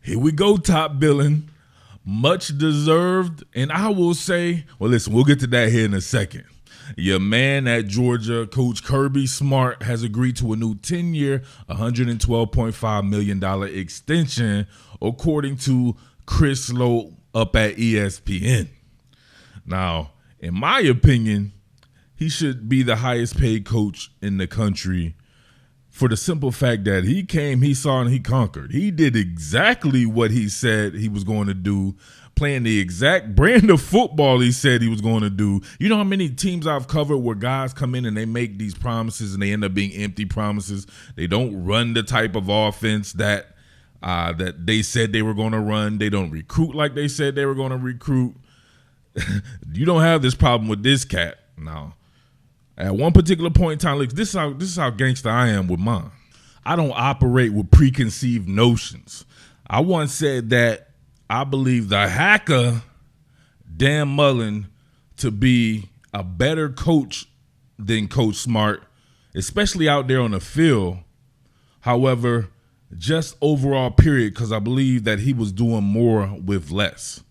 Here we go, top billing. Much deserved. And I will say, well, listen, we'll get to that here in a second. Your man at Georgia, Coach Kirby Smart, has agreed to a new 10-year, $112.5 million extension, according to Chris Lowe up at ESPN. Now, in my opinion, he should be the highest paid coach in the country for the simple fact that he came, he saw, and he conquered. He did exactly what he said he was going to do, playing the exact brand of football he said he was going to do. You know how many teams I've covered where guys come in and they make these promises and they end up being empty promises? They don't run the type of offense that they said they were going to run. They don't recruit like they said they were going to recruit. You don't have this problem with this cat. No. At one particular point in time, like, this is how gangster I am with mine. I don't operate with preconceived notions. I once said that I believe the hacker, Dan Mullen, to be a better coach than Coach Smart, especially out there on the field. However, just overall period, because I believe that he was doing more with less.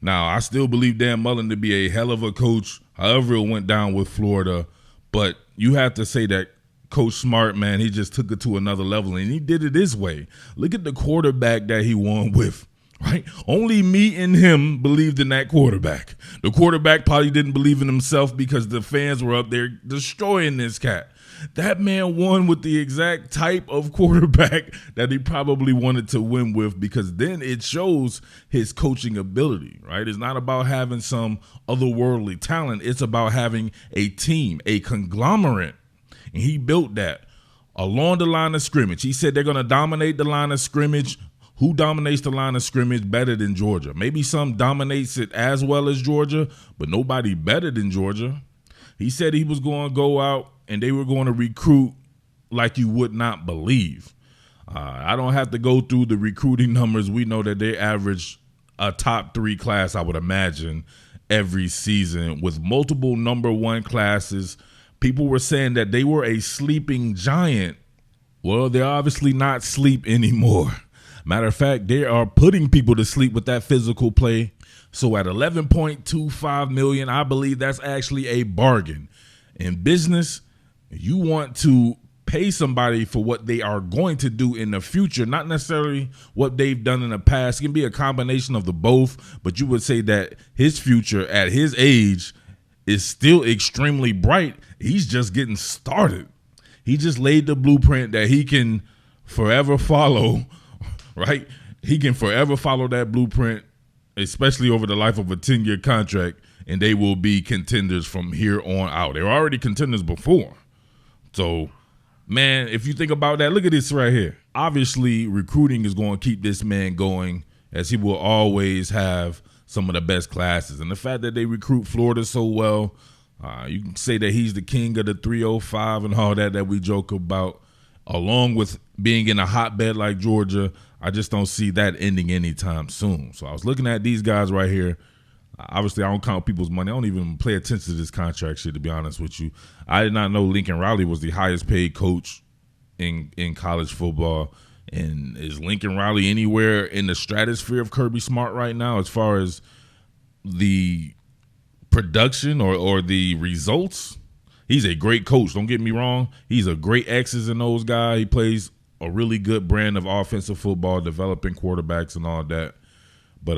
Now, I still believe Dan Mullen to be a hell of a coach, however it went down with Florida. But you have to say that Coach Smart, man, he just took it to another level, and he did it his way. Look at the quarterback that he won with, right? Only me and him believed in that quarterback. The quarterback probably didn't believe in himself because the fans were up there destroying this cat. That man won with the exact type of quarterback that he probably wanted to win with, because then it shows his coaching ability, right? It's not about having some otherworldly talent. It's about having a team, a conglomerate. And he built that along the line of scrimmage. He said they're going to dominate the line of scrimmage. Who dominates the line of scrimmage better than Georgia? Maybe some dominates it as well as Georgia, but nobody better than Georgia. He said he was going to go out and they were going to recruit like you would not believe. I don't have to go through the recruiting numbers. We know that they average a top 3 class, I would imagine, every season with multiple number 1 classes. People were saying that they were a sleeping giant. Well, they're obviously not sleep anymore. Matter of fact, they are putting people to sleep with that physical play. So at $11.25 million, I believe that's actually a bargain. In business, you want to pay somebody for what they are going to do in the future, not necessarily what they've done in the past. It can be a combination of the both, but you would say that his future at his age is still extremely bright. He's just getting started. He just laid the blueprint that he can forever follow, right? He can forever follow that blueprint, especially over the life of a 10-year contract, and they will be contenders from here on out. They were already contenders before. So, man, if you think about that, look at this right here. Obviously, recruiting is going to keep this man going, as he will always have some of the best classes. And the fact that they recruit Florida so well, you can say that he's the king of the 305 and all that we joke about, along with being in a hotbed like Georgia. I just don't see that ending anytime soon. So I was looking at these guys right here. Obviously, I don't count people's money. I don't even pay attention to this contract shit, to be honest with you. I did not know Lincoln Riley was the highest paid coach in college football. And is Lincoln Riley anywhere in the stratosphere of Kirby Smart right now as far as the production or the results? He's a great coach. Don't get me wrong. He's a great X's and O's guy. He plays a really good brand of offensive football, developing quarterbacks and all that. But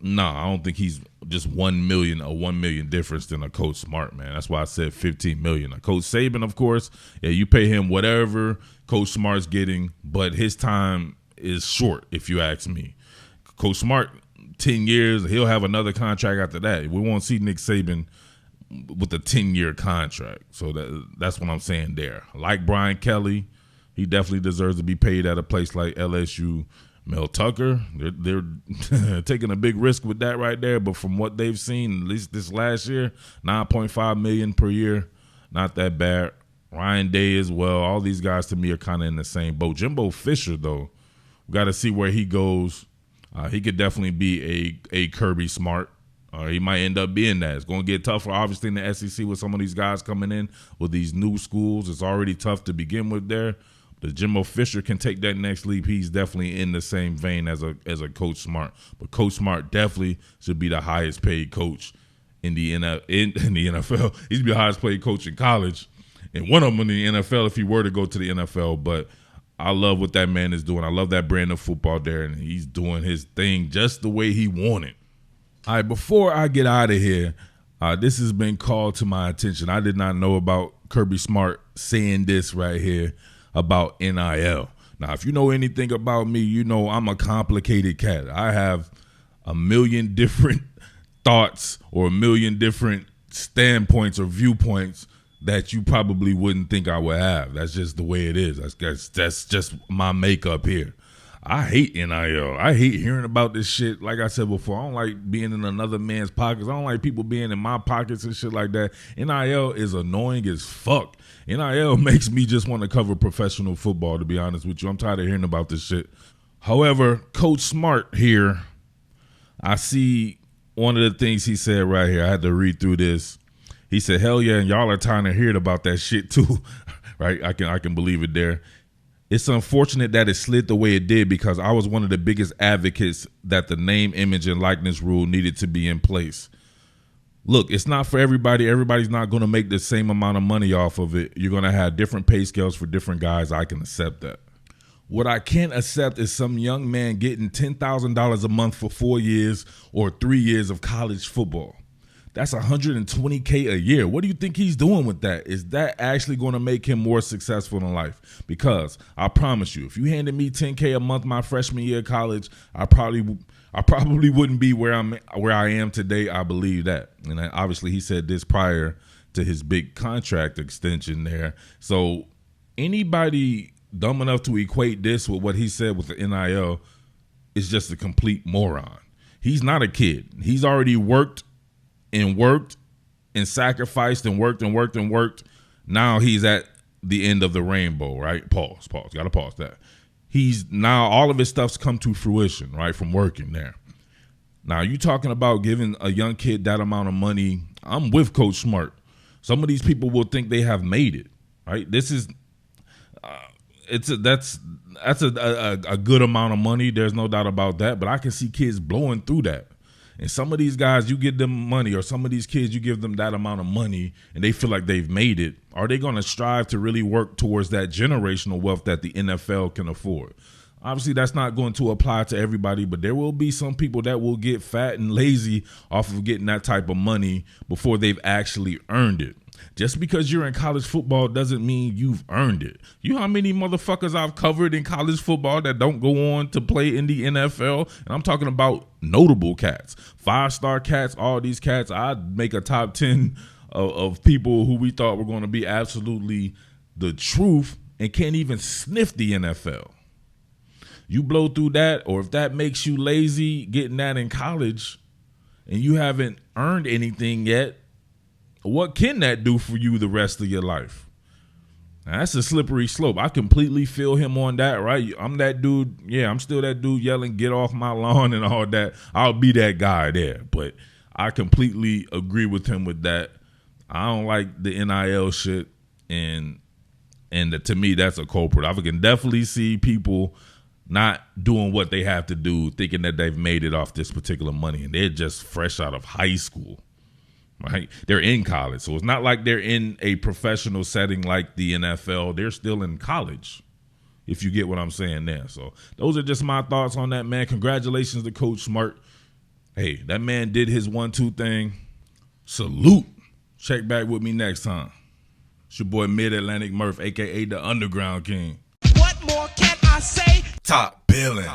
no, I don't think he's just 1 million difference than a Coach Smart, man. That's why I said 15 million. A Coach Saban, of course, yeah, you pay him whatever Coach Smart's getting, but his time is short, if you ask me. Coach Smart, 10 years, he'll have another contract after that. We won't see Nick Saban with a 10-year contract. So that's what I'm saying there. Like Brian Kelly, he definitely deserves to be paid at a place like LSU. Mel Tucker, they're taking a big risk with that right there. But from what they've seen, at least this last year, $9.5 million per year, not that bad. Ryan Day as well. All these guys to me are kind of in the same boat. Jimbo Fisher, though, we got to see where he goes. He could definitely be a Kirby Smart. He might end up being that. It's going to get tougher, obviously, in the SEC with some of these guys coming in with these new schools. It's already tough to begin with there. The Jimbo Fisher can take that next leap. He's definitely in the same vein as a Coach Smart. But Coach Smart definitely should be the highest paid coach in the NFL. He should be the highest paid coach in college, and one of them in the NFL if he were to go to the NFL. But I love what that man is doing. I love that brand of football there, and he's doing his thing just the way he wanted. All right, before I get out of here, this has been called to my attention. I did not know about Kirby Smart saying this right here about NIL. Now, if you know anything about me, you know I'm a complicated cat. I have a million different thoughts or a million different standpoints or viewpoints that you probably wouldn't think I would have. That's just the way it is. That's just my makeup here. I hate NIL. I hate hearing about this shit. Like I said before, I don't like being in another man's pockets. I don't like people being in my pockets and shit like that. NIL is annoying as fuck. NIL makes me just want to cover professional football, to be honest with you. I'm tired of hearing about this shit. However, Coach Smart here, I see one of the things he said right here. I had to read through this. He said, hell yeah, and y'all are tired of hearing about that shit too. Right? I can believe it there. It's unfortunate that it slid the way it did because I was one of the biggest advocates that the name, image, and likeness rule needed to be in place. Look, it's not for everybody. Everybody's not going to make the same amount of money off of it. You're going to have different pay scales for different guys. I can accept that. What I can't accept is some young man getting $10,000 a month for 4 years or 3 years of college football. That's $120K a year. What do you think he's doing with that? Is that actually going to make him more successful in life? Because I promise you, if you handed me $10K a month my freshman year of college, I probably wouldn't be where I am today. I believe that. And obviously he said this prior to his big contract extension there. So anybody dumb enough to equate this with what he said with the NIL is just a complete moron. He's not a kid. He's already worked and sacrificed and worked. Now he's at the end of the rainbow, right? Pause. Got to pause that. He's now all of his stuff's come to fruition, right, from working there. Now you talking about giving a young kid that amount of money. I'm with Coach Smart. Some of these people will think they have made it, right? This is that's a good amount of money. There's no doubt about that. But I can see kids blowing through that. And some of these guys, you give them money, or some of these kids, you give them that amount of money and they feel like they've made it. Are they going to strive to really work towards that generational wealth that the NFL can afford? Obviously, that's not going to apply to everybody, but there will be some people that will get fat and lazy off of getting that type of money before they've actually earned it. Just because you're in college football doesn't mean you've earned it. You know how many motherfuckers I've covered in college football that don't go on to play in the NFL? And I'm talking about notable cats, 5-star cats, all these cats. I'd make a top 10 of people who we thought were going to be absolutely the truth and can't even sniff the NFL. You blow through that, or if that makes you lazy getting that in college and you haven't earned anything yet, what can that do for you the rest of your life? Now, that's a slippery slope. I completely feel him on that, right? I'm that dude. Yeah, I'm still that dude yelling, get off my lawn and all that. I'll be that guy there. But I completely agree with him with that. I don't like the NIL shit. And to me, that's a culprit. I can definitely see people not doing what they have to do, thinking that they've made it off this particular money. And they're just fresh out of high school. Right? They're in college. So it's not like they're in a professional setting like the NFL. They're still in college, if you get what I'm saying there. So those are just my thoughts on that, man. Congratulations to Coach Smart. Hey, that man did his 1-2 thing. Salute. Check back with me next time. It's your boy Mid-Atlantic Murf, a.k.a. the Underground King. What more can I say? Top Billin.